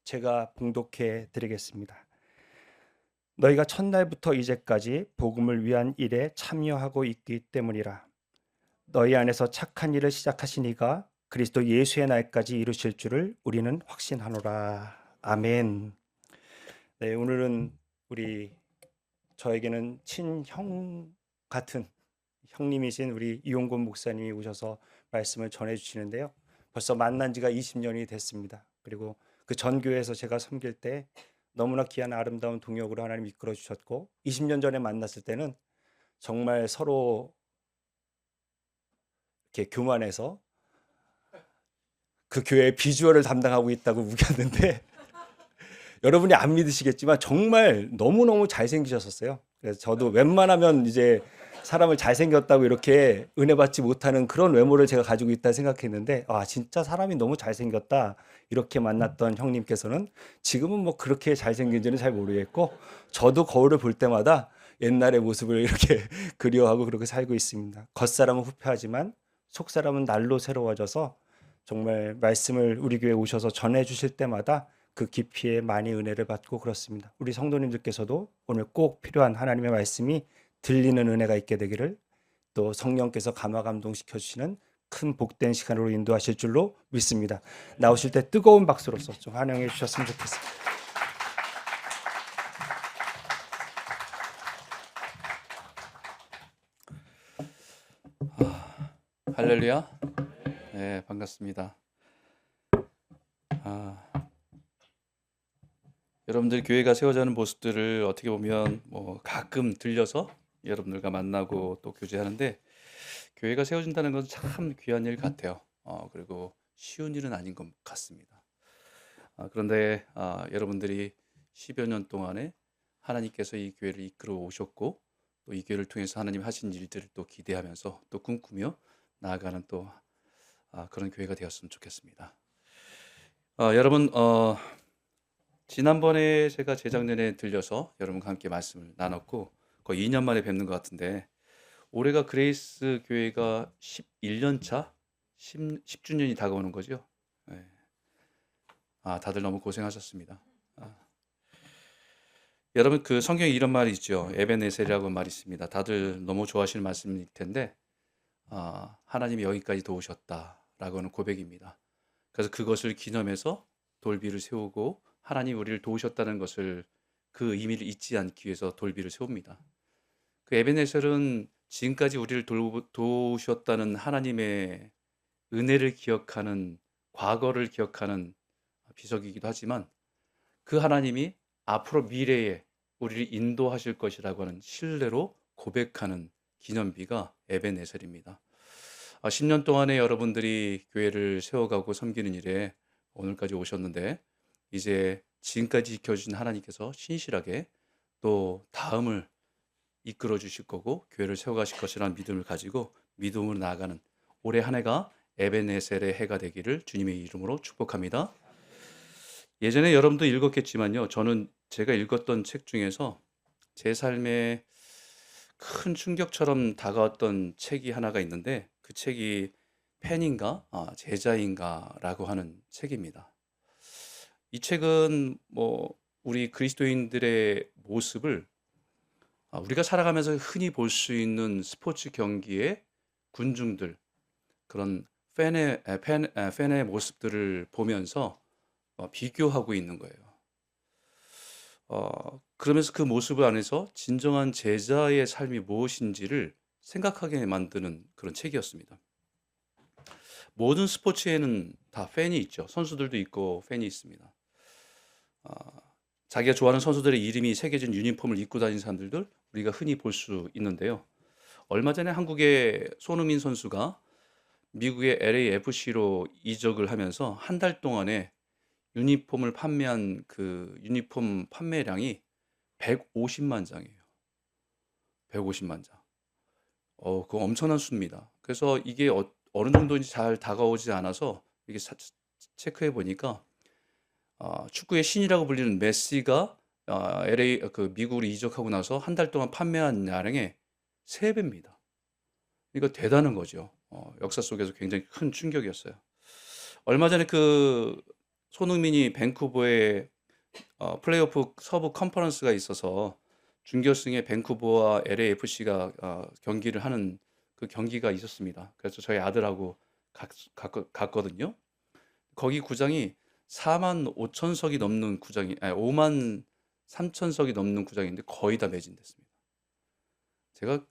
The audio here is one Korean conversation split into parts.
제가 봉독해 드리겠습니다. 너희가 첫날부터 이제까지 복음을 위한 일에 참여하고 있기 때문이라. 너희 안에서 착한 일을 시작하신 이가 그리스도 예수의 날까지 이루실 줄을 우리는 확신하노라. 아멘. 네, 오늘은 저에게는 친형 같은 형님이신 우리 이용곤 목사님이 오셔서 말씀을 전해 주시는데요. 벌써 만난 지가 20년이 됐습니다. 그리고 그 전 교회에서 제가 섬길 때 너무나 귀한 아름다운 동역으로 하나님 이끌어 주셨고, 20년 전에 만났을 때는 정말 서로 이렇게 교만해서 그 교회의 비주얼을 담당하고 있다고 우겼는데 여러분이 안 믿으시겠지만 정말 너무너무 잘생기셨었어요. 그래서 저도 웬만하면 이제 사람을 잘생겼다고 이렇게 은혜 받지 못하는 그런 외모를 제가 가지고 있다 생각했는데, 아, 진짜 사람이 너무 잘생겼다 이렇게 만났던 형님께서는 지금은 뭐 그렇게 잘생긴지는 잘 모르겠고, 저도 거울을 볼 때마다 옛날의 모습을 이렇게 그리워하고 그렇게 살고 있습니다. 겉사람은 후패하지만 속사람은 날로 새로워져서 정말 말씀을 우리 교회에 오셔서 전해 주실 때마다 그 깊이에 많이 은혜를 받고 그렇습니다. 우리 성도님들께서도 오늘 꼭 필요한 하나님의 말씀이 들리는 은혜가 있게 되기를, 또 성령께서 감화 감동시켜 주시는 큰 복된 시간으로 인도하실 줄로 믿습니다. 나오실 때 뜨거운 박수로서 좀 환영해 주셨으면 좋겠습니다. 할렐루야. 네, 반갑습니다. 여러분들 교회가 세워지는 모습들을 어떻게 보면 가끔 들려서 여러분들과 만나고 또 교제하는데, 교회가 세워진다는 건 참 귀한 일 같아요. 그리고 쉬운 일은 아닌 것 같습니다. 그런데 여러분들이 10여 년 동안에 하나님께서 이 교회를 이끌어 오셨고, 또 이 교회를 통해서 하나님 하신 일들을 또 기대하면서 또 꿈꾸며 나아가는 또 그런 교회가 되었으면 좋겠습니다. 여러분, 지난번에 제가 재작년에 들려서 여러분과 함께 말씀을 나눴고 거의 2년 만에 뵙는 것 같은데, 올해가 그레이스 교회가 11년 차 10주년이 다가오는 거죠. 네. 다들 너무 고생하셨습니다. 여러분, 그 성경에 이런 말이 있죠. 에베네셀이라고 말이 있습니다. 다들 너무 좋아하시는 말씀일 텐데, 하나님이 여기까지 도우셨다라고는 고백입니다. 그래서 그것을 기념해서 돌비를 세우고, 하나님 우리를 도우셨다는 것을, 그 의미를 잊지 않기 위해서 돌비를 세웁니다. 그 에베네셀은 지금까지 우리를 도우셨다는 하나님의 은혜를 기억하는, 과거를 기억하는 비석이기도 하지만, 그 하나님이 앞으로 미래에 우리를 인도하실 것이라고 하는 신뢰로 고백하는 기념비가 에베네셀입니다. 10년 동안에 여러분들이 교회를 세워가고 섬기는 일에 오늘까지 오셨는데, 이제 지금까지 지켜주신 하나님께서 신실하게 또 다음을 이끌어 주실 거고 교회를 세워가실 것이라는 믿음을 가지고 믿음으로 나아가는 올해 한 해가 에베네셀의 해가 되기를 주님의 이름으로 축복합니다. 예전에 여러분도 읽었겠지만요, 저는 제가 읽었던 책 중에서 제 삶에 큰 충격처럼 다가왔던 책이 하나가 있는데, 그 책이 팬인가 제자인가라고 하는 책입니다. 이 책은 우리 그리스도인들의 모습을, 우리가 살아가면서 흔히 볼 수 있는 스포츠 경기의 군중들, 그런 팬의 모습들을 보면서 비교하고 있는 거예요. 그러면서 그 모습을 안에서 진정한 제자의 삶이 무엇인지를 생각하게 만드는 그런 책이었습니다. 모든 스포츠에는 다 팬이 있죠. 선수들도 있고 팬이 있습니다. 자기가 좋아하는 선수들의 이름이 새겨진 유니폼을 입고 다니는 사람들도 우리가 흔히 볼 수 있는데요. 얼마 전에 한국의 손흥민 선수가 미국의 LAFC로 이적을 하면서 한 달 동안에 유니폼을 판매한 그 유니폼 판매량이 150만 장이에요. 150만 장. 그거 엄청난 수입니다. 그래서 이게 어느 정도인지 잘 다가오지 않아서 이게 체크해 보니까, 축구의 신이라고 불리는 메시가 LA 미국으로 이적하고 나서 한 달 동안 판매한 양의 3배입니다. 이거 대단한 거죠. 역사 속에서 굉장히 큰 충격이었어요. 얼마 전에 그 손흥민이 밴쿠버에 플레이오프 서부 컨퍼런스가 있어서 준결승에 밴쿠버와 LAFC가 경기를 하는 그 경기가 있었습니다. 그래서 저희 아들하고 갔거든요. 거기 구장이 4만 5천 석이 넘는 구장이, 아니 5만 3천 석이 넘는 구장인데 거의 다 매진됐습니다. 제가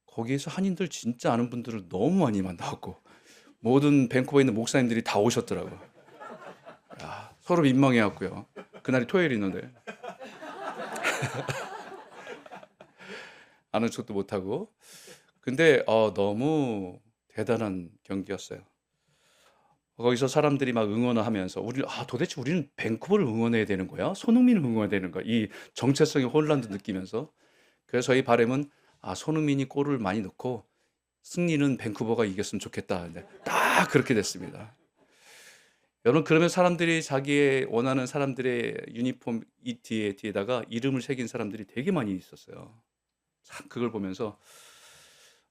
거기에서 한인들 진짜 아는 분들을 너무 많이 만나고 모든 밴쿠버에 있는 목사님들이 다 오셨더라고요. 야, 서로 민망해갖고요. 그날이 토요일이었는데 아는 척도 못하고. 근데 너무 대단한 경기였어요. 거기서 사람들이 막 응원을 하면서 도대체 우리는 밴쿠버를 응원해야 되는 거야? 손흥민을 응원해야 되는 거야? 이 정체성의 혼란도 느끼면서. 그래서 저희 바람은 손흥민이 골을 많이 넣고 승리는 밴쿠버가 이겼으면 좋겠다. 근데 딱 그렇게 됐습니다. 여러분, 그러면 사람들이 자기의 원하는 사람들의 유니폼 뒤에다가 이름을 새긴 사람들이 되게 많이 있었어요. 참 그걸 보면서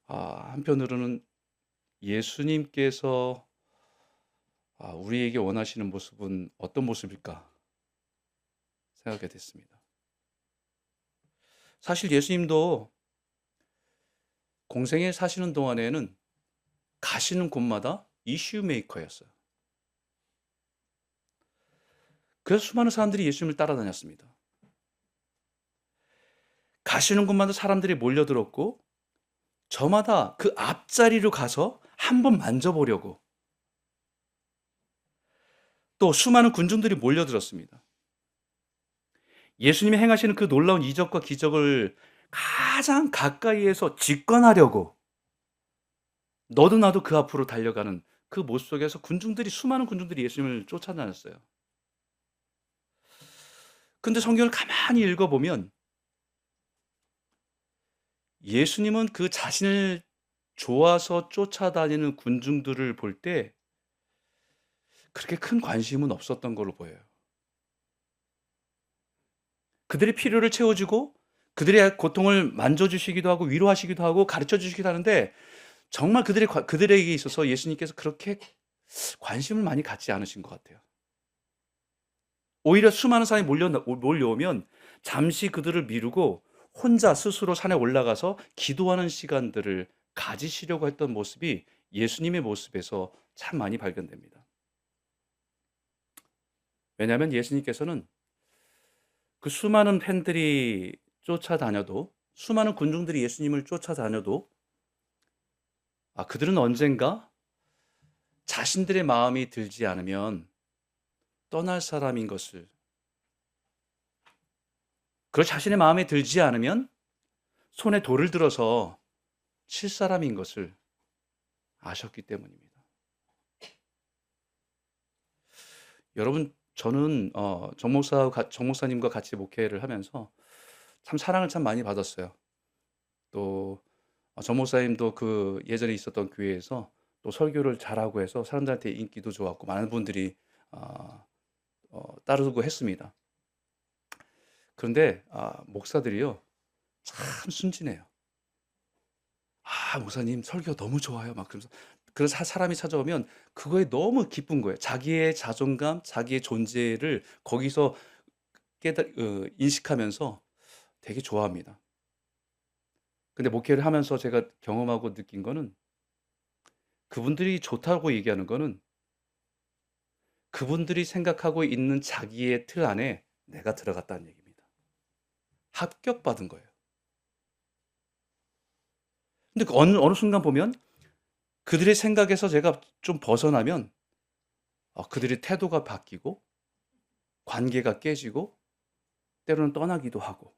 한편으로는 예수님께서 우리에게 원하시는 모습은 어떤 모습일까 생각하게 됐습니다. 사실 예수님도 공생에 사시는 동안에는 가시는 곳마다 이슈 메이커였어요. 그래서 수많은 사람들이 예수님을 따라다녔습니다. 가시는 곳마다 사람들이 몰려들었고 저마다 그 앞자리로 가서 한번 만져보려고 또 수많은 군중들이 몰려들었습니다. 예수님이 행하시는 그 놀라운 이적과 기적을 가장 가까이에서 직관하려고 너도 나도 그 앞으로 달려가는 그 모습 속에서 수많은 군중들이 예수님을 쫓아다녔어요. 근데 성경을 가만히 읽어보면 예수님은 그 자신을 좋아서 쫓아다니는 군중들을 볼 때 그렇게 큰 관심은 없었던 걸로 보여요. 그들의 필요를 채워주고 그들의 고통을 만져주시기도 하고 위로하시기도 하고 가르쳐주시기도 하는데 정말 그들에게 있어서 예수님께서 그렇게 관심을 많이 갖지 않으신 것 같아요. 오히려 수많은 사람이 몰려오면 잠시 그들을 미루고 혼자 스스로 산에 올라가서 기도하는 시간들을 가지시려고 했던 모습이 예수님의 모습에서 참 많이 발견됩니다. 왜냐하면 예수님께서는 그 수많은 팬들이 쫓아다녀도 수많은 군중들이 예수님을 쫓아다녀도 그들은 언젠가 자신들의 마음이 들지 않으면 떠날 사람인 것을, 그리고 자신의 마음에 들지 않으면 손에 돌을 들어서 칠 사람인 것을 아셨기 때문입니다. 여러분, 저는 정 목사님과 같이 목회를 하면서 참 사랑을 참 많이 받았어요. 또 정 목사님도 그 예전에 있었던 교회에서 또 설교를 잘하고 해서 사람들한테 인기도 좋았고 많은 분들이 따르고 했습니다. 그런데 목사들이요 참 순진해요. 목사님 설교 너무 좋아요. 막 그러면서 그래서 사람이 찾아오면 그거에 너무 기쁜 거예요. 자기의 자존감, 자기의 존재를 거기서 인식하면서 되게 좋아합니다. 근데 목회를 하면서 제가 경험하고 느낀 거는 그분들이 좋다고 얘기하는 거는 그분들이 생각하고 있는 자기의 틀 안에 내가 들어갔다는 얘기입니다. 합격받은 거예요. 근데 어느 순간 보면 그들의 생각에서 제가 좀 벗어나면 그들의 태도가 바뀌고 관계가 깨지고 때로는 떠나기도 하고,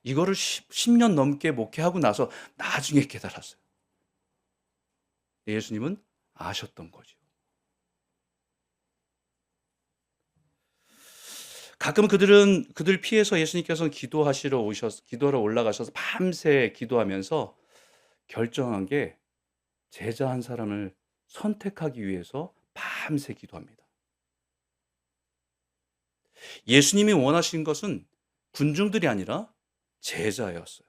이거를 10년 넘게 목회하고 나서 나중에 깨달았어요. 예수님은 아셨던 거죠. 가끔 그들 피해서 예수님께서는 기도하러 올라가셔서 밤새 기도하면서 결정한 게 제자 한 사람을 선택하기 위해서 밤새 기도합니다. 예수님이 원하신 것은 군중들이 아니라 제자였어요.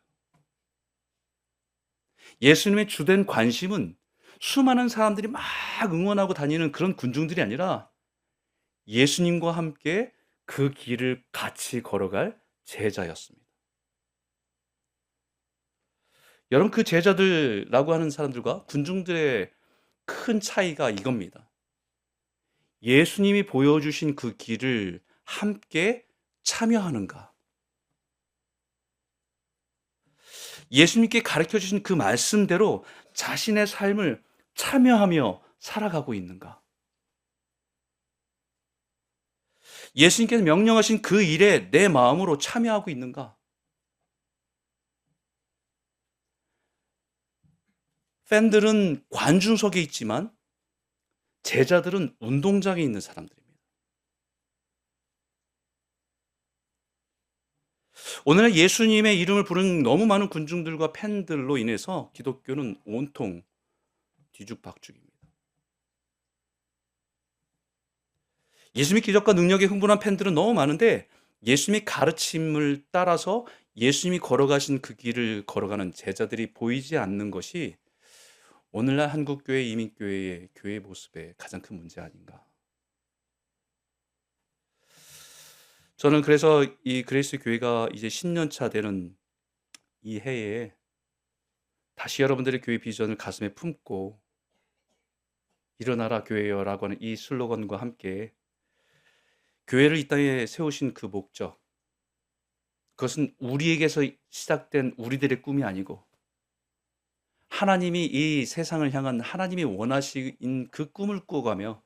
예수님의 주된 관심은 수많은 사람들이 막 응원하고 다니는 그런 군중들이 아니라 예수님과 함께 그 길을 같이 걸어갈 제자였습니다. 여러분, 그 제자들이라고 하는 사람들과 군중들의 큰 차이가 이겁니다. 예수님이 보여주신 그 길을 함께 참여하는가? 예수님께 가르쳐 주신 그 말씀대로 자신의 삶을 참여하며 살아가고 있는가? 예수님께서 명령하신 그 일에 내 마음으로 참여하고 있는가? 팬들은 관중석에 있지만 제자들은 운동장에 있는 사람들입니다. 오늘날 예수님의 이름을 부르는 너무 많은 군중들과 팬들로 인해서 기독교는 온통 뒤죽박죽입니다. 예수님의 기적과 능력에 흥분한 팬들은 너무 많은데 예수님의 가르침을 따라서 예수님이 걸어가신 그 길을 걸어가는 제자들이 보이지 않는 것이 오늘날 한국교회 이민교회의 교회 모습의 가장 큰 문제 아닌가. 저는 그래서 이 그레이스 교회가 이제 10년 차 되는 이 해에 다시 여러분들의 교회 비전을 가슴에 품고 일어나라 교회여라고 하는 이 슬로건과 함께 교회를 이 땅에 세우신 그 목적, 그것은 우리에게서 시작된 우리들의 꿈이 아니고 하나님이 이 세상을 향한 하나님이 원하신 그 꿈을 꾸어가며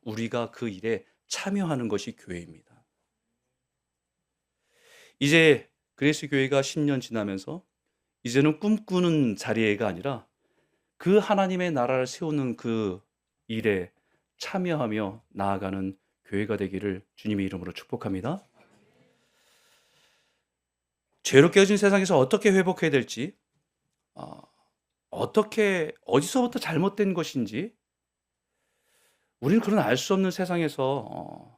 우리가 그 일에 참여하는 것이 교회입니다. 이제 그레이스 교회가 10년 지나면서 이제는 꿈꾸는 자리가 아니라 그 하나님의 나라를 세우는 그 일에 참여하며 나아가는 교회가 되기를 주님의 이름으로 축복합니다. 죄로 깨어진 세상에서 어떻게 회복해야 될지, 어떻게 어디서부터 잘못된 것인지 우리는 그런 알 수 없는 세상에서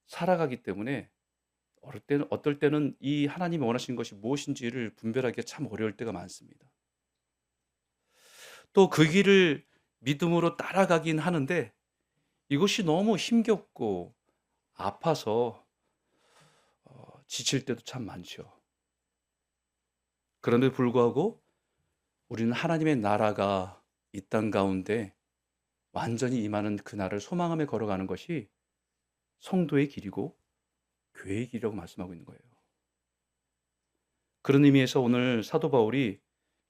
살아가기 때문에 어떨 때는 이 하나님이 원하시는 것이 무엇인지를 분별하기가 참 어려울 때가 많습니다. 또 그 길을 믿음으로 따라가긴 하는데 이것이 너무 힘겹고 아파서 지칠 때도 참 많죠. 그런데 불구하고 우리는 하나님의 나라가 이 땅 가운데 완전히 임하는 그 날을 소망하며 걸어가는 것이 성도의 길이고 교회의 길이라고 말씀하고 있는 거예요. 그런 의미에서 오늘 사도 바울이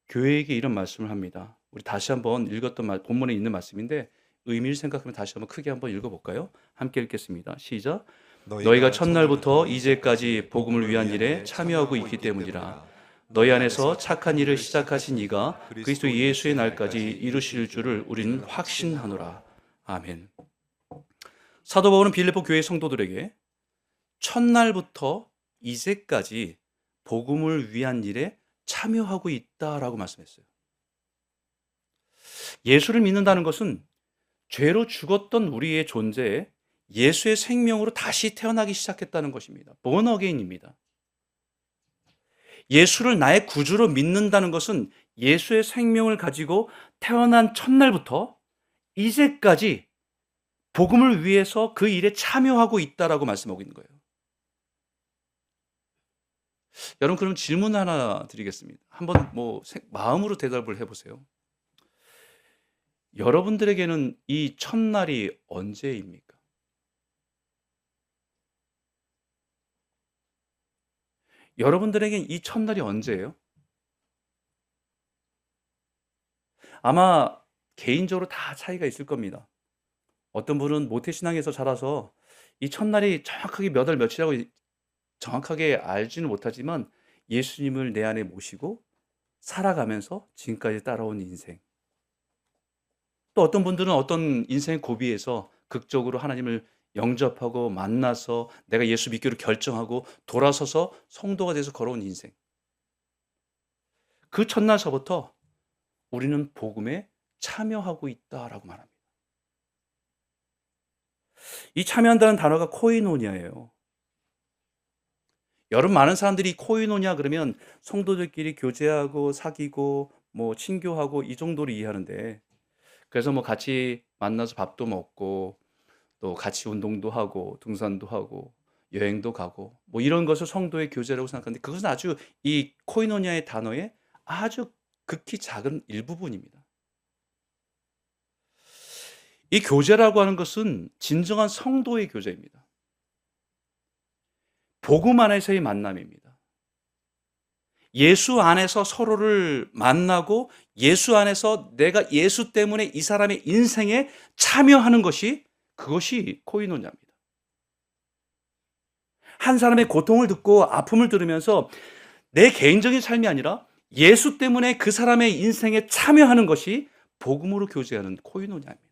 교회에게 이런 말씀을 합니다. 우리 다시 한번 읽었던 본문에 있는 말씀인데 의미를 생각하면 다시 한번 크게 한번 읽어볼까요? 함께 읽겠습니다. 시작. 너희가 첫날부터 이제까지 복음을 위한 일에 참여하고 있기 때문이라. 너희 안에서 착한 일을 시작하신 이가 그리스도 예수의 날까지 이루실 줄을 우리는 확신하노라. 아멘. 사도 바울은 빌립보 교회 성도들에게 첫날부터 이제까지 복음을 위한 일에 참여하고 있다라고 말씀했어요. 예수를 믿는다는 것은 죄로 죽었던 우리의 존재에 예수의 생명으로 다시 태어나기 시작했다는 것입니다. born again입니다. 예수를 나의 구주로 믿는다는 것은 예수의 생명을 가지고 태어난 첫날부터 이제까지 복음을 위해서 그 일에 참여하고 있다라고 말씀하고 있는 거예요. 여러분, 그럼 질문 하나 드리겠습니다. 한번 마음으로 대답을 해보세요. 여러분들에게는 이 첫날이 언제입니까? 여러분들에겐 이 첫날이 언제예요? 아마 개인적으로 다 차이가 있을 겁니다. 어떤 분은 모태신앙에서 자라서 이 첫날이 정확하게 몇 월 며칠이라고 정확하게 알지는 못하지만 예수님을 내 안에 모시고 살아가면서 지금까지 따라온 인생. 또 어떤 분들은 어떤 인생의 고비에서 극적으로 하나님을 영접하고 만나서 내가 예수 믿기로 결정하고 돌아서서 성도가 돼서 걸어온 인생. 그 첫날서부터 우리는 복음에 참여하고 있다라고 말합니다. 이 참여한다는 단어가 코이노니아예요. 여러분, 많은 사람들이 코이노니아 그러면 성도들끼리 교제하고 사귀고 친교하고 이 정도로 이해하는데 그래서 뭐 같이 만나서 밥도 먹고 또 같이 운동도 하고 등산도 하고 여행도 가고 뭐 이런 것을 성도의 교제라고 생각하는데 그것은 아주 이 코이노니아의 단어의 아주 극히 작은 일부분입니다. 이 교제라고 하는 것은 진정한 성도의 교제입니다. 복음 안에서의 만남입니다. 예수 안에서 서로를 만나고 예수 안에서 내가 예수 때문에 이 사람의 인생에 참여하는 것이 그것이 코이노니아입니다. 한 사람의 고통을 듣고 아픔을 들으면서 내 개인적인 삶이 아니라 예수 때문에 그 사람의 인생에 참여하는 것이 복음으로 교제하는 코이노니아입니다.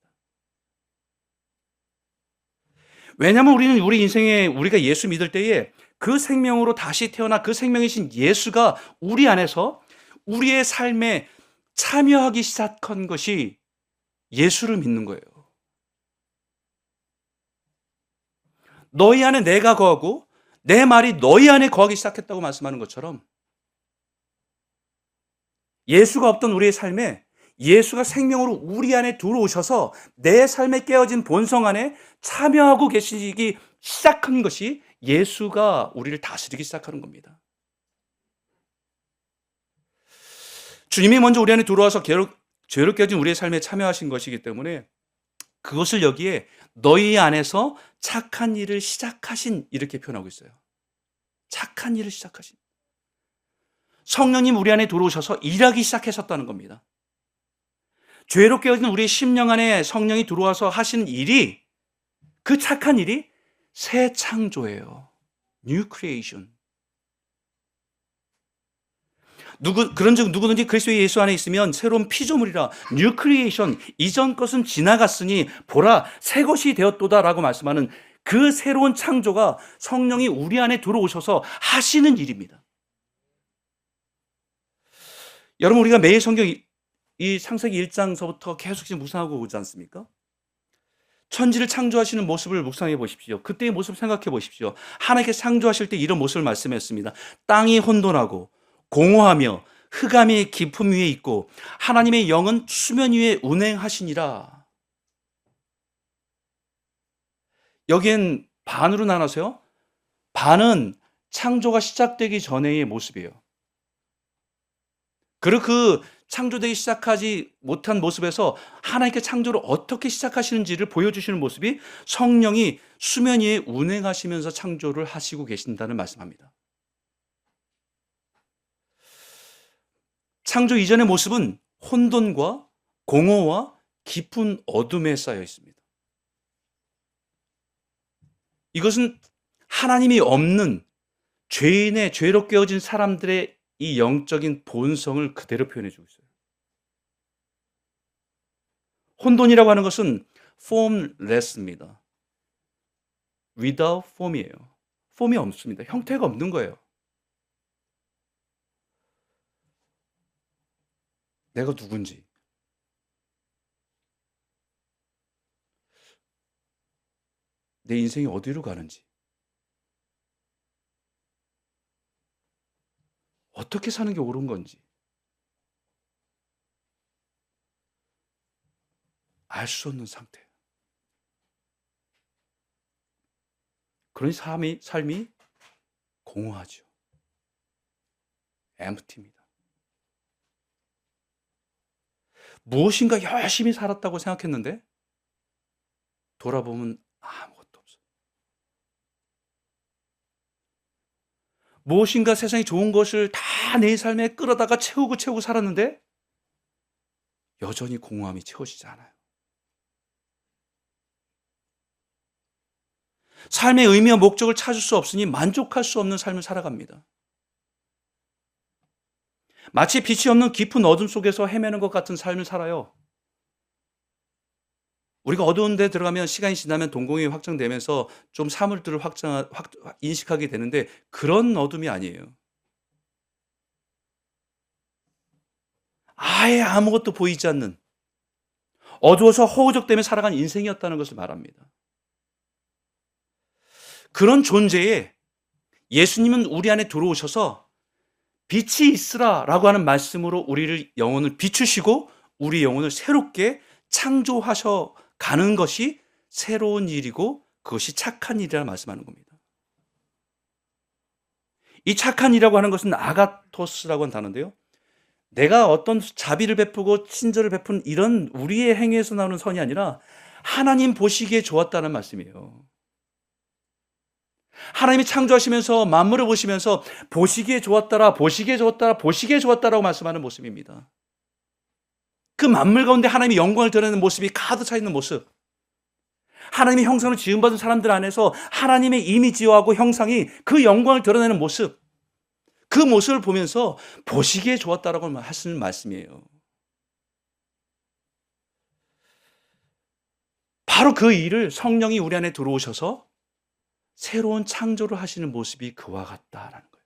왜냐하면 우리는 우리 인생에 우리가 예수 믿을 때에 그 생명으로 다시 태어나 그 생명이신 예수가 우리 안에서 우리의 삶에 참여하기 시작한 것이 예수를 믿는 거예요. 너희 안에 내가 거하고 내 말이 너희 안에 거하기 시작했다고 말씀하는 것처럼 예수가 없던 우리의 삶에 예수가 생명으로 우리 안에 들어오셔서 내 삶에 깨어진 본성 안에 참여하고 계시기 시작한 것이 예수가 우리를 다스리기 시작하는 겁니다. 주님이 먼저 우리 안에 들어와서 죄로 깨어진 우리의 삶에 참여하신 것이기 때문에 그것을 여기에 너희 안에서 착한 일을 시작하신 이렇게 표현하고 있어요. 착한 일을 시작하신. 성령님 우리 안에 들어오셔서 일하기 시작하셨다는 겁니다. 죄로 깨어진 우리의 심령 안에 성령이 들어와서 하시는 일이 그 착한 일이 새 창조예요. New creation. 그런즉 누구든지 그리스도 예수 안에 있으면 새로운 피조물이라 New creation. 이전 것은 지나갔으니 보라 새 것이 되었도다라고 말씀하는 그 새로운 창조가 성령이 우리 안에 들어오셔서 하시는 일입니다. 여러분 우리가 매일 성경 이 창세기 1장서부터 계속 지금 묵상하고 오지 않습니까? 천지를 창조하시는 모습을 묵상해 보십시오. 그때의 모습을 생각해 보십시오. 하나님께서 창조하실 때 이런 모습을 말씀했습니다. 땅이 혼돈하고 공허하며 흑암이 깊음 위에 있고 하나님의 영은 수면 위에 운행하시니라. 여기엔 반으로 나눠서요. 반은 창조가 시작되기 전의 모습이에요. 그리고 그 창조되기 시작하지 못한 모습에서 하나님께 창조를 어떻게 시작하시는지를 보여주시는 모습이 성령이 수면 위에 운행하시면서 창조를 하시고 계신다는 말씀합니다. 창조 이전의 모습은 혼돈과 공허와 깊은 어둠에 쌓여 있습니다. 이것은 하나님이 없는 죄인의 죄로 깨어진 사람들의 이 영적인 본성을 그대로 표현해주고 있어요. 혼돈이라고 하는 것은 formless입니다. without form이에요. form이 없습니다. 형태가 없는 거예요. 내가 누군지, 내 인생이 어디로 가는지, 어떻게 사는 게 옳은 건지 알 수 없는 상태. 그런 삶이 공허하죠. empty입니다. 무엇인가 열심히 살았다고 생각했는데 돌아보면 아무것도 없어요. 무엇인가 세상에 좋은 것을 다 내 삶에 끌어다가 채우고 살았는데 여전히 공허함이 채워지지 않아요. 삶의 의미와 목적을 찾을 수 없으니 만족할 수 없는 삶을 살아갑니다. 마치 빛이 없는 깊은 어둠 속에서 헤매는 것 같은 삶을 살아요. 우리가 어두운 데 들어가면 시간이 지나면 동공이 확장되면서 좀 사물들을 인식하게 되는데 그런 어둠이 아니에요. 아예 아무것도 보이지 않는 어두워서 허우적대며 살아간 인생이었다는 것을 말합니다. 그런 존재에 예수님은 우리 안에 들어오셔서 빛이 있으라 라고 하는 말씀으로 우리를 영혼을 비추시고 우리 영혼을 새롭게 창조하셔 가는 것이 새로운 일이고 그것이 착한 일이라 말씀하는 겁니다. 이 착한 일이라고 하는 것은 아가토스라고 하는 단어인데요. 내가 어떤 자비를 베푸고 친절을 베푼 이런 우리의 행위에서 나오는 선이 아니라 하나님 보시기에 좋았다는 말씀이에요. 하나님이 창조하시면서 만물을 보시면서 보시기에 좋았다라, 보시기에 좋았다라, 보시기에 좋았다라고 말씀하는 모습입니다. 그 만물 가운데 하나님의 영광을 드러내는 모습이 가득 차 있는 모습. 하나님의 형상으로 지음받은 사람들 안에서 하나님의 이미지하고 형상이 그 영광을 드러내는 모습. 그 모습을 보면서 보시기에 좋았다라고 하시는 말씀이에요. 바로 그 일을 성령이 우리 안에 들어오셔서 새로운 창조를 하시는 모습이 그와 같다라는 거예요.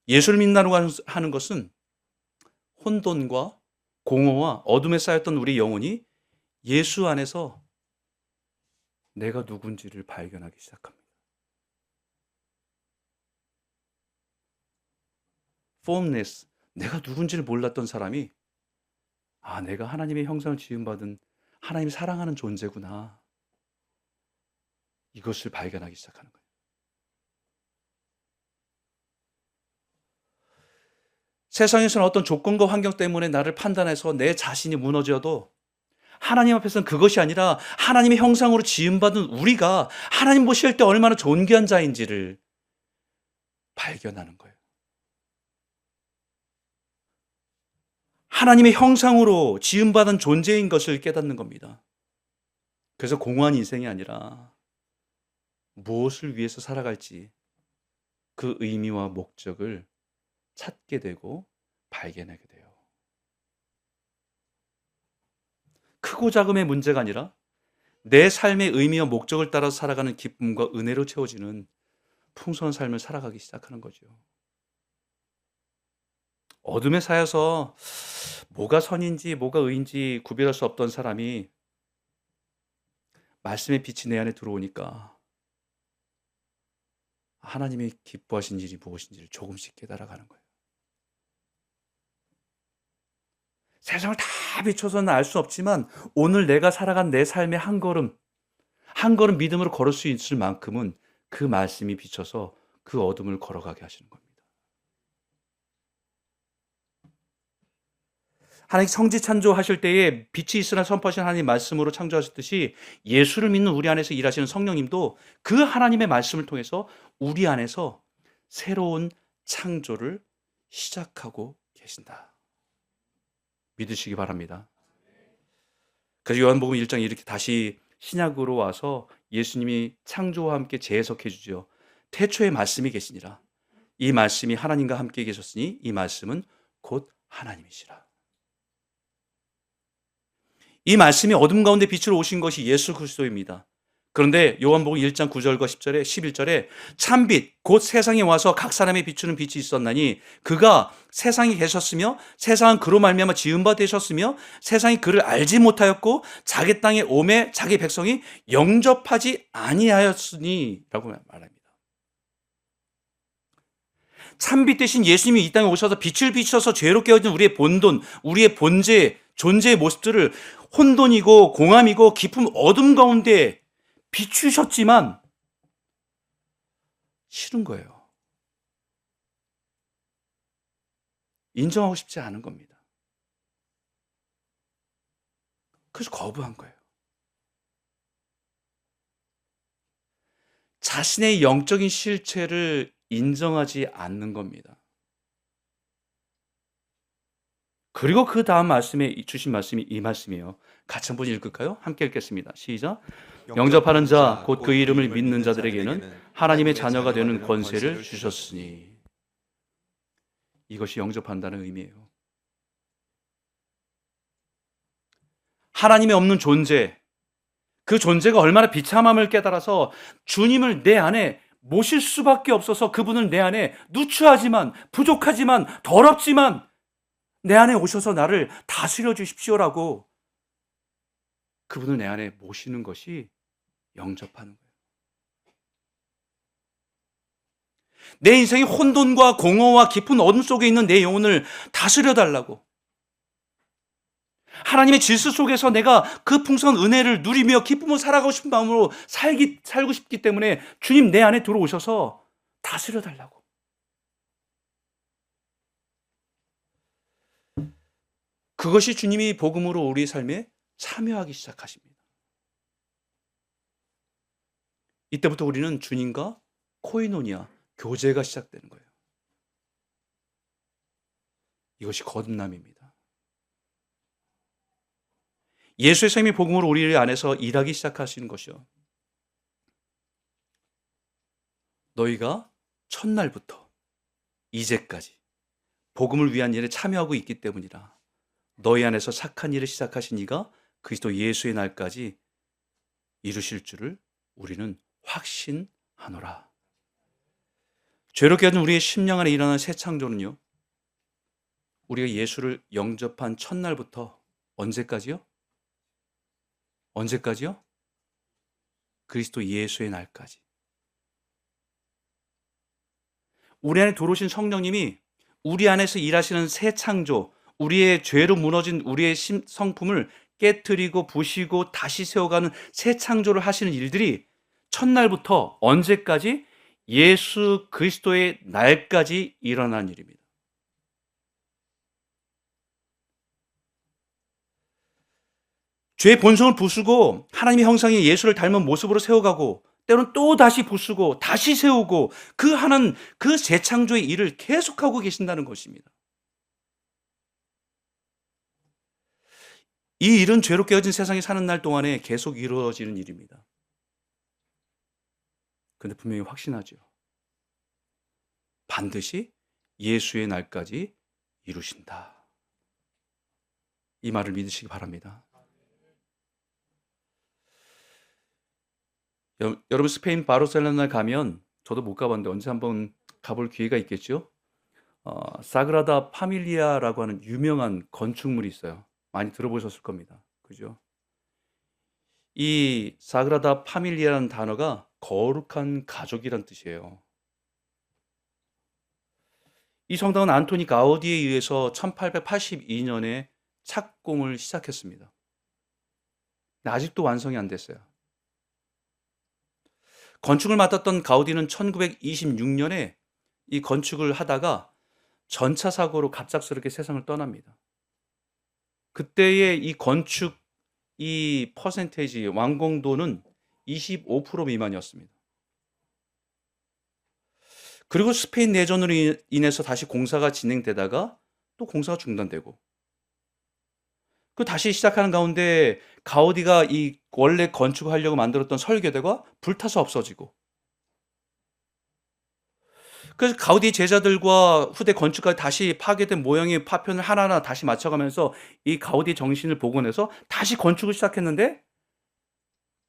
예수를 믿는다고 하는 것은 혼돈과 공허와 어둠에 쌓였던 우리 영혼이 예수 안에서 내가 누군지를 발견하기 시작합니다. formless, 내가 누군지를 몰랐던 사람이 내가 하나님의 형상을 지음받은 하나님이 사랑하는 존재구나. 이것을 발견하기 시작하는 거예요. 세상에서는 어떤 조건과 환경 때문에 나를 판단해서 내 자신이 무너져도 하나님 앞에서는 그것이 아니라 하나님의 형상으로 지음받은 우리가 하나님 보실 때 얼마나 존귀한 자인지를 발견하는 거예요. 하나님의 형상으로 지음받은 존재인 것을 깨닫는 겁니다. 그래서 공허한 인생이 아니라 무엇을 위해서 살아갈지 그 의미와 목적을 찾게 되고 발견하게 돼요. 크고 작음의 문제가 아니라 내 삶의 의미와 목적을 따라서 살아가는 기쁨과 은혜로 채워지는 풍성한 삶을 살아가기 시작하는 거죠. 어둠에 쌓여서 뭐가 선인지 뭐가 의인지 구별할 수 없던 사람이 말씀의 빛이 내 안에 들어오니까 하나님이 기뻐하신 일이 무엇인지를 조금씩 깨달아가는 거예요. 세상을 다 비춰서는 알 수 없지만 오늘 내가 살아간 내 삶의 한 걸음 믿음으로 걸을 수 있을 만큼은 그 말씀이 비춰서 그 어둠을 걸어가게 하시는 겁니다. 하나님 성지 창조하실 때에 빛이 있으나 선포하신 하나님 말씀으로 창조하셨듯이 예수를 믿는 우리 안에서 일하시는 성령님도 그 하나님의 말씀을 통해서 우리 안에서 새로운 창조를 시작하고 계신다. 믿으시기 바랍니다. 그래서 요한복음 1장 이렇게 다시 신약으로 와서 예수님이 창조와 함께 재해석해 주죠. 태초에 말씀이 계시니라. 이 말씀이 하나님과 함께 계셨으니 이 말씀은 곧 하나님이시라. 이 말씀이 어둠 가운데 빛으로 오신 것이 예수 그리스도입니다. 그런데 요한복음 1장 9절과 10절에 11절에 참빛 곧 세상에 와서 각 사람의 비추는 빛이 있었나니 그가 세상에 계셨으며 세상은 그로 말미암아 지은 바 되셨으며 세상이 그를 알지 못하였고 자기 땅에 오매 자기 백성이 영접하지 아니하였으니 라고 말합니다. 참빛 대신 예수님이 이 땅에 오셔서 빛을 비춰서 죄로 깨어진 우리의 본돈, 우리의 본체, 존재의 모습들을 혼돈이고 공함이고 깊은 어둠 가운데 비추셨지만 싫은 거예요. 인정하고 싶지 않은 겁니다. 그래서 거부한 거예요. 자신의 영적인 실체를 인정하지 않는 겁니다. 그리고 그 다음 말씀에 주신 말씀이 이 말씀이에요. 같이 한번 읽을까요? 함께 읽겠습니다. 시작. 영접하는 자, 곧 그 이름을 믿는 자들에게는 하나님의 자녀가 되는 권세를 주셨으니. 이것이 영접한다는 의미예요. 하나님이 없는 존재, 그 존재가 얼마나 비참함을 깨달아서 주님을 내 안에 모실 수밖에 없어서 그분을 내 안에 누추하지만 부족하지만 더럽지만 내 안에 오셔서 나를 다스려 주십시오라고 그분을 내 안에 모시는 것이 영접하는 거예요. 내 인생의 혼돈과 공허와 깊은 어둠 속에 있는 내 영혼을 다스려 달라고, 하나님의 질서 속에서 내가 그 풍성한 은혜를 누리며 기쁨으로 살아가고 싶은 마음으로 살고 싶기 때문에 주님 내 안에 들어오셔서 다스려 달라고. 그것이 주님이 복음으로 우리 삶에 참여하기 시작하십니다. 이때부터 우리는 주님과 코이노니아, 교제가 시작되는 거예요. 이것이 거듭남입니다. 예수의 생명이 복음으로 우리 안에서 일하기 시작하시는 것이요. 너희가 첫날부터 이제까지 복음을 위한 일에 참여하고 있기 때문이라. 너희 안에서 착한 일을 시작하신 이가 그리스도 예수의 날까지 이루실 줄을 우리는 확신하노라. 죄롭게 하던 우리의 심령 안에 일어나는 새 창조는요, 우리가 예수를 영접한 첫날부터 언제까지요? 언제까지요? 그리스도 예수의 날까지. 우리 안에 들어오신 성령님이 우리 안에서 일하시는 새 창조, 우리의 죄로 무너진 우리의 성품을 깨트리고 부시고 다시 세워가는 새 창조를 하시는 일들이 첫날부터 언제까지? 예수 그리스도의 날까지 일어난 일입니다. 죄의 본성을 부수고 하나님의 형상의 예수를 닮은 모습으로 세워가고 때로는 또 다시 부수고 다시 세우고 그 하는 그 재창조의 일을 계속하고 계신다는 것입니다. 이 일은 죄롭게 깨어진 세상에 사는 날 동안에 계속 이루어지는 일입니다. 그런데 분명히 확신하죠. 반드시 예수의 날까지 이루신다. 이 말을 믿으시기 바랍니다. 여러분 스페인 바르셀로나 가면, 저도 못 가봤는데 언제 한번 가볼 기회가 있겠죠? 사그라다 파밀리아라고 하는 유명한 건축물이 있어요. 많이 들어보셨을 겁니다. 그죠? 이 사그라다 파밀리아라는 단어가 거룩한 가족이란 뜻이에요. 이 성당은 안토니 가우디에 의해서 1882년에 착공을 시작했습니다. 근데 아직도 완성이 안 됐어요. 건축을 맡았던 가우디는 1926년에 이 건축을 하다가 전차 사고로 갑작스럽게 세상을 떠납니다. 그때의 이 건축 이 퍼센테이지 완공도는 25% 미만이었습니다. 그리고 스페인 내전으로 인해서 다시 공사가 진행되다가 또 공사가 중단되고, 그 다시 시작하는 가운데 가우디가 이 원래 건축하려고 만들었던 설계도가 불타서 없어지고, 그래서 가우디 제자들과 후대 건축가가 다시 파괴된 모형의 파편을 하나하나 다시 맞춰가면서 이 가우디 정신을 복원해서 다시 건축을 시작했는데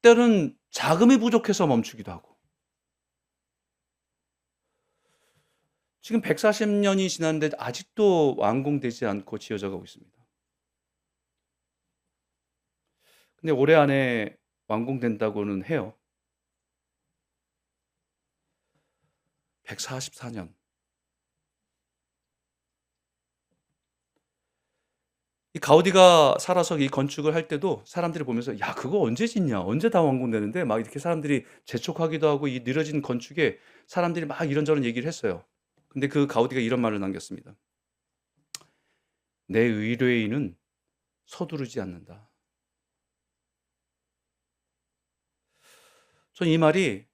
때로는 자금이 부족해서 멈추기도 하고, 지금 140년이 지났는데 아직도 완공되지 않고 지어져 가고 있습니다. 근데 올해 안에 완공된다고는 해요. 144년. 이 가우디가 살아서 이 건축을 할 때도 사람들이 보면서 야, 그거 언제 짓냐? 언제 다 완공되는데? 막 이렇게 사람들이 재촉하기도 하고, 이 느려진 건축에 사람들이 막 이런저런 얘기를 했어요. 근데 그 가우디가 이런 말을 남겼습니다. 내 의뢰인은 서두르지 않는다. 전 이 말이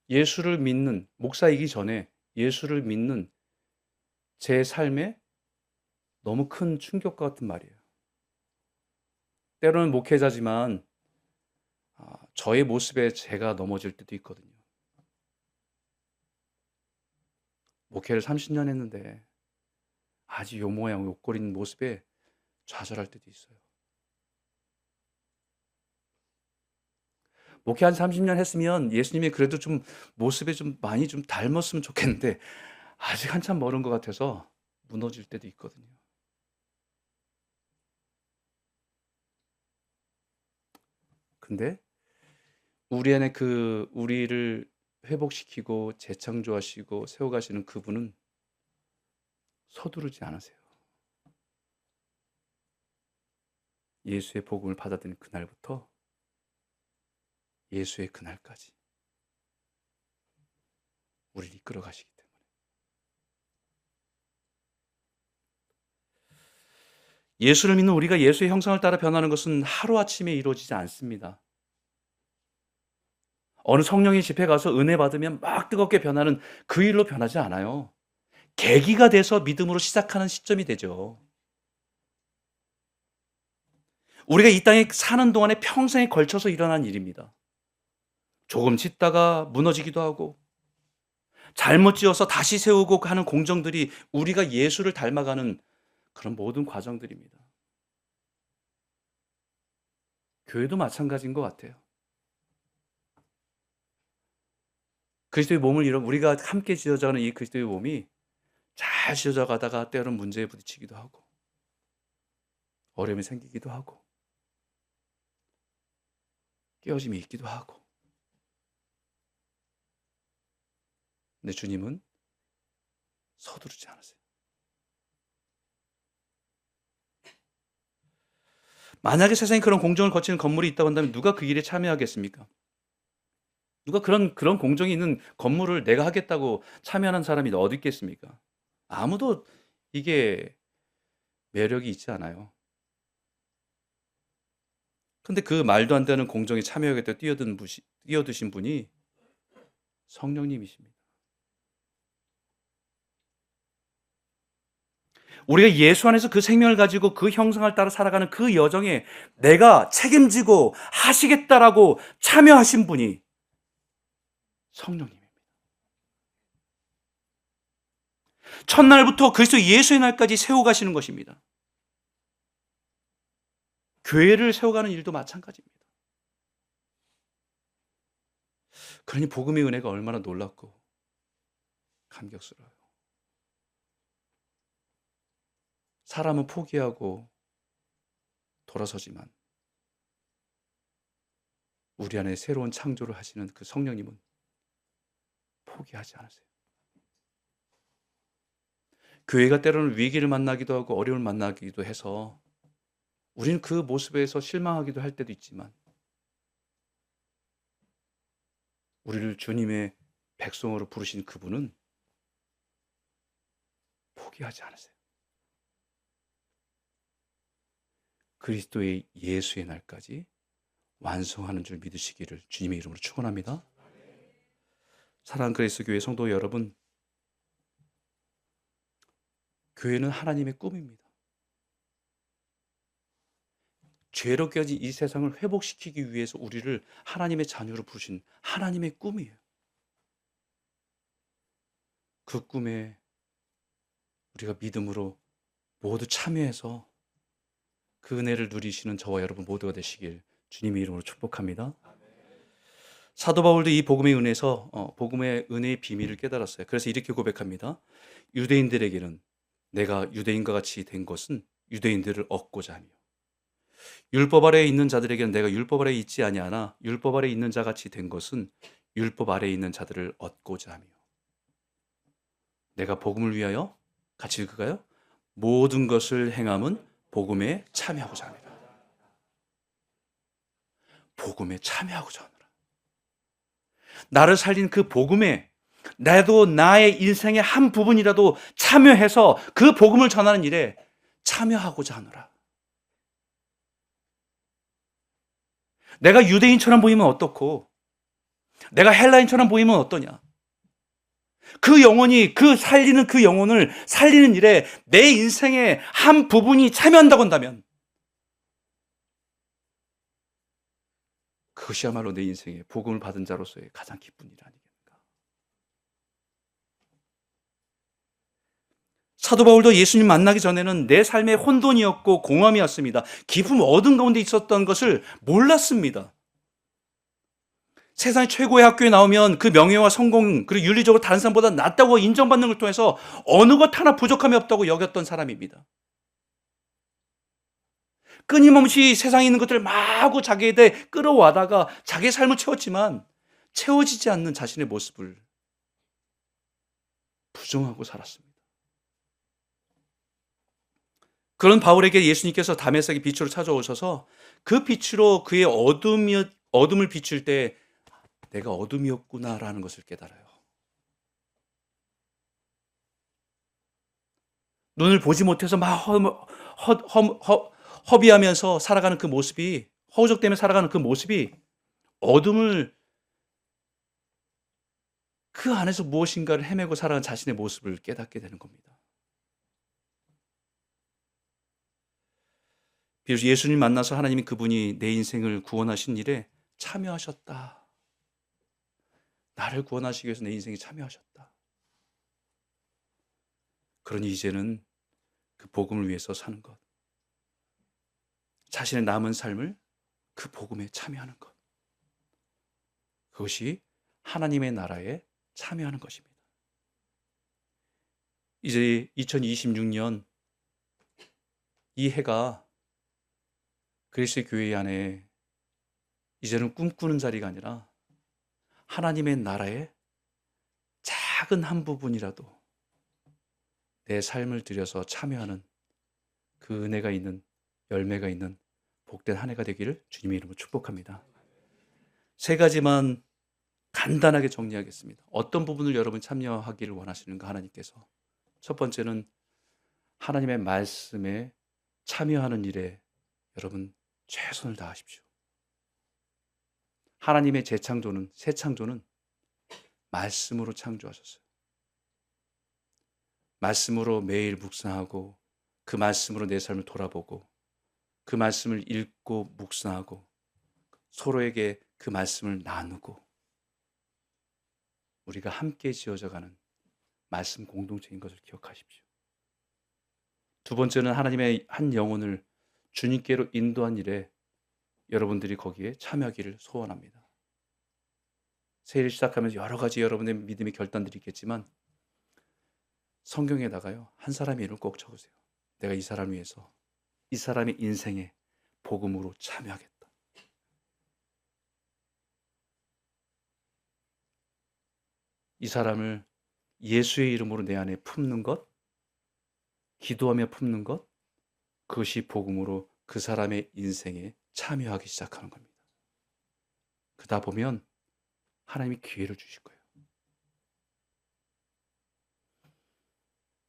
예수를 믿는, 목사이기 전에 예수를 믿는 제 삶에 너무 큰 충격과 같은 말이에요. 때로는 목회자지만 저의 모습에 제가 넘어질 때도 있거든요. 목회를 30년 했는데 아주 요 모양 요꼴인 모습에 좌절할 때도 있어요. 목회 한 30년 했으면 예수님이 그래도 좀 모습에 좀 많이 좀 닮았으면 좋겠는데 아직 한참 멀은 것 같아서 무너질 때도 있거든요. 근데 우리 안에 그 우리를 회복시키고 재창조하시고 세워가시는 그분은 서두르지 않으세요. 예수의 복음을 받아들인 그날부터 예수의 그날까지 우리를 이끌어 가시기 때문에 예수를 믿는 우리가 예수의 형상을 따라 변하는 것은 하루아침에 이루어지지 않습니다. 어느 성령의 집회 가서 은혜 받으면 막 뜨겁게 변하는 그 일로 변하지 않아요. 계기가 돼서 믿음으로 시작하는 시점이 되죠. 우리가 이 땅에 사는 동안에 평생에 걸쳐서 일어난 일입니다. 조금 짓다가 무너지기도 하고 잘못 지어서 다시 세우고 하는 공정들이 우리가 예수를 닮아가는 그런 모든 과정들입니다. 교회도 마찬가지인 것 같아요. 그리스도의 몸을 이룬 우리가 함께 지어져가는 이 그리스도의 몸이 잘 지어져 가다가 때로는 문제에 부딪히기도 하고 어려움이 생기기도 하고 깨어짐이 있기도 하고 근데 주님은 서두르지 않으세요. 만약에 세상에 그런 공정을 거치는 건물이 있다고 한다면 누가 그 일에 참여하겠습니까? 누가 그런 공정이 있는 건물을 내가 하겠다고 참여하는 사람이 어디 있겠습니까? 아무도 이게 매력이 있지 않아요. 근데 그 말도 안 되는 공정에 참여하겠다고 뛰어드신 분이 성령님이십니다. 우리가 예수 안에서 그 생명을 가지고 그 형상을 따라 살아가는 그 여정에 내가 책임지고 하시겠다라고 참여하신 분이 성령님입니다. 첫날부터 그리스도 예수의 날까지 세워가시는 것입니다. 교회를 세워가는 일도 마찬가지입니다. 그러니 복음의 은혜가 얼마나 놀랍고 감격스러워요. 사람은 포기하고 돌아서지만 우리 안에 새로운 창조를 하시는 그 성령님은 포기하지 않으세요. 교회가 때로는 위기를 만나기도 하고 어려움을 만나기도 해서 우리는 그 모습에서 실망하기도 할 때도 있지만 우리를 주님의 백성으로 부르신 그분은 포기하지 않으세요. 그리스도의 예수의 날까지 완성하는 줄 믿으시기를 주님의 이름으로 축원합니다. 사랑하는 그리스도 교회 성도 여러분, 교회는 하나님의 꿈입니다. 죄로 깨진 이 세상을 회복시키기 위해서 우리를 하나님의 자녀로 부르신 하나님의 꿈이에요. 그 꿈에 우리가 믿음으로 모두 참여해서 그 은혜를 누리시는 저와 여러분 모두가 되시길 주님의 이름으로 축복합니다. 사도 바울도 이 복음의 은혜에서 복음의 은혜의 비밀을 깨달았어요. 그래서 이렇게 고백합니다. 유대인들에게는 내가 유대인과 같이 된 것은 유대인들을 얻고자 하며 율법 아래에 있는 자들에게는 내가 율법 아래에 있지 아니하나 율법 아래에 있는 자 같이 된 것은 율법 아래에 있는 자들을 얻고자 하며 내가 복음을 위하여 같이 읽을까요? 모든 것을 행함은 복음에 참여하고자 합니다. 복음에 참여하고자 하노라. 나를 살린 그 복음에 나도 나의 인생의 한 부분이라도 참여해서 그 복음을 전하는 일에 참여하고자 하노라. 내가 유대인처럼 보이면 어떻고 내가 헬라인처럼 보이면 어떠냐. 그 영혼이 살리는 그 영혼을 살리는 일에 내 인생의 한 부분이 참여한다고 한다면 그것이야말로 내 인생에 복음을 받은 자로서의 가장 기쁜 일 아니겠는가. 사도 바울도 예수님 만나기 전에는 내 삶의 혼돈이었고 공허함이었습니다. 깊은 어둠 가운데 있었던 것을 몰랐습니다. 세상의 최고의 학교에 나오면 그 명예와 성공 그리고 윤리적으로 다른 사람보다 낫다고 인정받는 걸 통해서 어느 것 하나 부족함이 없다고 여겼던 사람입니다. 끊임없이 세상에 있는 것들을 마구 자기에 대해 끌어와다가 자기의 삶을 채웠지만 채워지지 않는 자신의 모습을 부정하고 살았습니다. 그런 바울에게 예수님께서 다메섹의 빛으로 찾아오셔서 그 빛으로 그의 어둠을 비출 때 내가 어둠이었구나라는 것을 깨달아요. 눈을 보지 못해서 막 허비하면서 살아가는 그 모습이, 허우적대며 살아가는 그 모습이 어둠을, 그 안에서 무엇인가를 헤매고 살아가는 자신의 모습을 깨닫게 되는 겁니다. 비로소 예수님 만나서 하나님이 그분이 내 인생을 구원하신 일에 참여하셨다. 나를 구원하시기 위해서 내 인생에 참여하셨다. 그러니 이제는 그 복음을 위해서 사는 것, 자신의 남은 삶을 그 복음에 참여하는 것, 그것이 하나님의 나라에 참여하는 것입니다. 이제 2026년 이 해가 그리스도의 교회 안에 이제는 꿈꾸는 자리가 아니라 하나님의 나라의 작은 한 부분이라도 내 삶을 들여서 참여하는 그 은혜가 있는, 열매가 있는 복된 한 해가 되기를 주님의 이름으로 축복합니다. 세 가지만 간단하게 정리하겠습니다. 어떤 부분을 여러분 참여하기를 원하시는가, 하나님께서. 첫 번째는 하나님의 말씀에 참여하는 일에 여러분 최선을 다하십시오. 하나님의 재창조는, 새 창조는 말씀으로 창조하셨어요. 말씀으로 매일 묵상하고 그 말씀으로 내 삶을 돌아보고 그 말씀을 읽고 묵상하고 서로에게 그 말씀을 나누고 우리가 함께 지어져가는 말씀 공동체인 것을 기억하십시오. 두 번째는 하나님의 한 영혼을 주님께로 인도한 일에 여러분들이 거기에 참여하기를 소원합니다. 새해를 시작하면서 여러 가지 여러분의 믿음의 결단들이 있겠지만 성경에다가요, 한 사람의 이름을 꼭 적으세요. 내가 이 사람을 위해서, 이 사람의 인생에 복음으로 참여하겠다. 이 사람을 예수의 이름으로 내 안에 품는 것, 기도하며 품는 것, 그것이 복음으로 그 사람의 인생에 참여하기 시작하는 겁니다. 그러다 보면 하나님이 기회를 주실 거예요.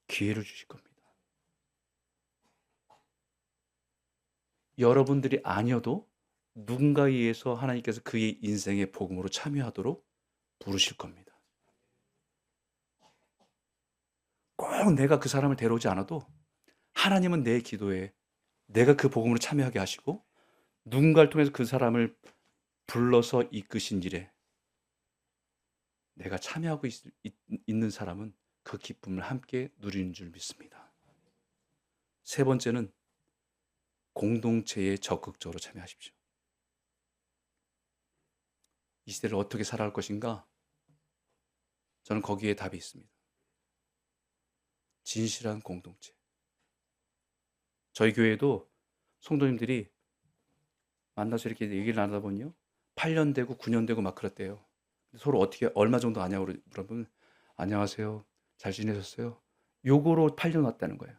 기회를 주실 겁니다. 여러분들이 아니어도 누군가에 의해서 하나님께서 그의 인생의 복음으로 참여하도록 부르실 겁니다. 꼭 내가 그 사람을 데려오지 않아도 하나님은 내 기도에 내가 그 복음으로 참여하게 하시고 누군가를 통해서 그 사람을 불러서 이끄신 일에 내가 참여하고 있는 사람은 그 기쁨을 함께 누리는 줄 믿습니다. 세 번째는 공동체에 적극적으로 참여하십시오. 이 시대를 어떻게 살아갈 것인가? 저는 거기에 답이 있습니다. 진실한 공동체. 저희 교회도 성도님들이 만나서 이렇게 얘기를 나누다 보니요, 8년 되고 9년 되고 막 그랬대요. 서로 어떻게 얼마 정도 아냐고 물어보면 안녕하세요, 잘 지내셨어요? 요거로 8년 왔다는 거예요.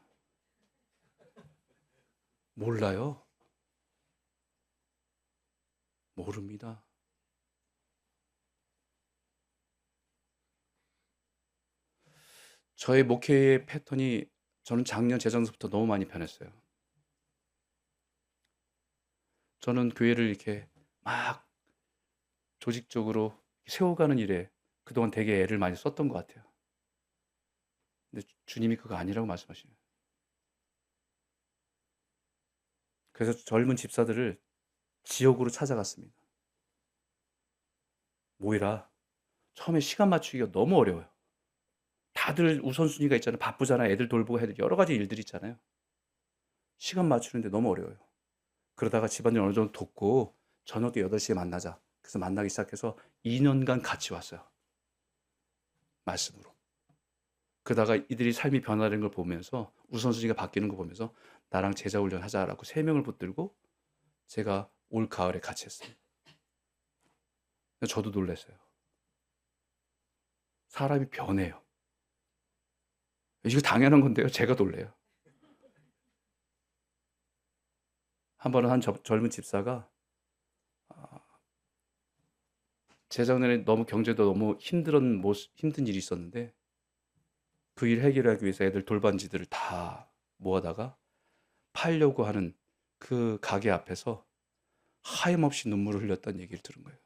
몰라요. 모릅니다. 저의 목회의 패턴이 저는 작년 재정서부터 너무 많이 변했어요. 저는 교회를 이렇게 막 조직적으로 세워가는 일에 그동안 되게 애를 많이 썼던 것 같아요. 근데 주님이 그거 아니라고 말씀하시네요. 그래서 젊은 집사들을 지역으로 찾아갔습니다. 모이라. 처음에 시간 맞추기가 너무 어려워요. 다들 우선순위가 있잖아요. 바쁘잖아요. 애들 돌보고 해야 될 여러 가지 일들이 있잖아요. 시간 맞추는데 너무 어려워요. 그러다가 집안일 어느 정도 돕고 저녁 때 8시에 만나자. 그래서 만나기 시작해서 2년간 같이 왔어요. 말씀으로. 그러다가 이들이 삶이 변화되는 걸 보면서 우선순위가 바뀌는 거 보면서 나랑 제자훈련 하자라고 3명을 붙들고 제가 올 가을에 같이 했어요. 저도 놀랐어요. 사람이 변해요. 이거 당연한 건데요. 제가 놀래요. 한 번은 한 젊은 집사가 재작년에 너무 경제도 너무 힘든 일이 있었는데 그 일 해결하기 위해서 애들 돌반지들을 다 모아다가 팔려고 하는 그 가게 앞에서 하염없이 눈물을 흘렸다는 얘기를 들은 거예요.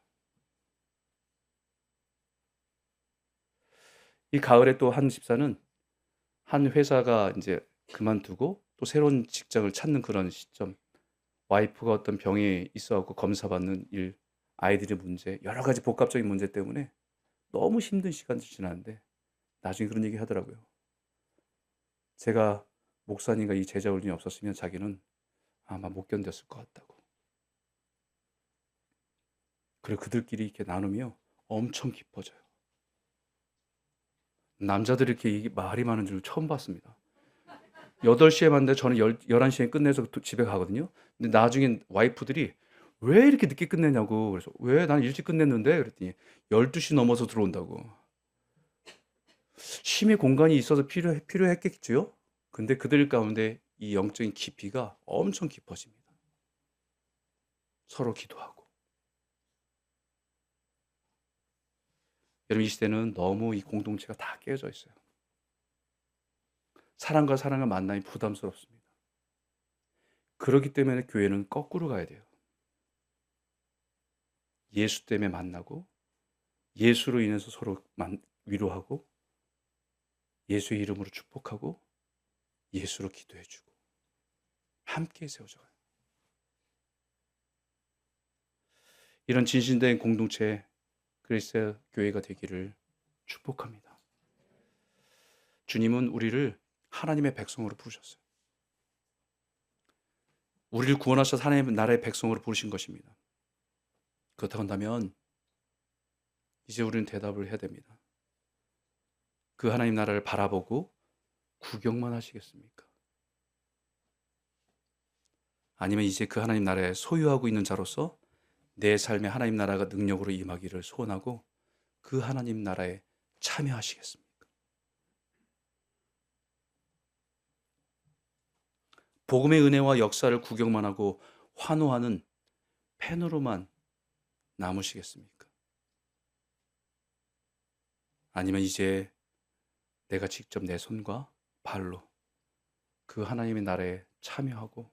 이 가을에 또 한 집사는 한 회사가 이제 그만두고 또 새로운 직장을 찾는 그런 시점, 와이프가 어떤 병이 있어갖고 검사받는 일, 아이들의 문제, 여러 가지 복합적인 문제 때문에 너무 힘든 시간이 지나는데 나중에 그런 얘기 하더라고요. 제가 목사님과 이 제자 훈련이 없었으면 자기는 아마 못 견뎠을 것 같다고. 그리고 그들끼리 이렇게 나누며 엄청 깊어져요. 남자들이 이렇게 말이 많은 줄 처음 봤습니다. 8시에 만나는데 저는 11시에 끝내서 집에 가거든요. 근데 나중엔 와이프들이 왜 이렇게 늦게 끝내냐고. 그래서 왜? 난 일찍 끝냈는데? 그랬더니 12시 넘어서 들어온다고. 쉼의 공간이 있어서 필요했겠죠? 근데 그들 가운데 이 영적인 깊이가 엄청 깊어집니다. 서로 기도하고. 여러분, 이 시대는 너무 이 공동체가 다 깨어져 있어요. 사람과 사람의 만남이 부담스럽습니다. 그렇기 때문에 교회는 거꾸로 가야 돼요. 예수 때문에 만나고 예수로 인해서 서로 위로하고 예수의 이름으로 축복하고 예수로 기도해주고 함께 세워져가요. 이런 진실된 공동체 그리스도의 교회가 되기를 축복합니다. 주님은 우리를 하나님의 백성으로 부르셨어요. 우리를 구원하셔서 하나님의 나라의 백성으로 부르신 것입니다. 그렇다고 한다면 이제 우리는 대답을 해야 됩니다. 그 하나님 나라를 바라보고 구경만 하시겠습니까? 아니면 이제 그 하나님 나라에 소유하고 있는 자로서 내 삶에 하나님 나라가 능력으로 임하기를 소원하고 그 하나님 나라에 참여하시겠습니까? 복음의 은혜와 역사를 구경만 하고 환호하는 팬으로만 남으시겠습니까? 아니면 이제 내가 직접 내 손과 발로 그 하나님의 나라에 참여하고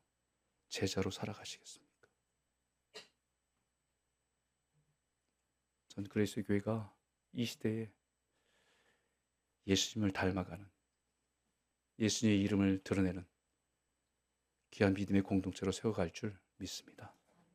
제자로 살아가시겠습니까? 전 그리스도 교회가 이 시대에 예수님을 닮아가는 예수님의 이름을 드러내는 귀한 믿음의 공동체로 세워갈 줄 믿습니다.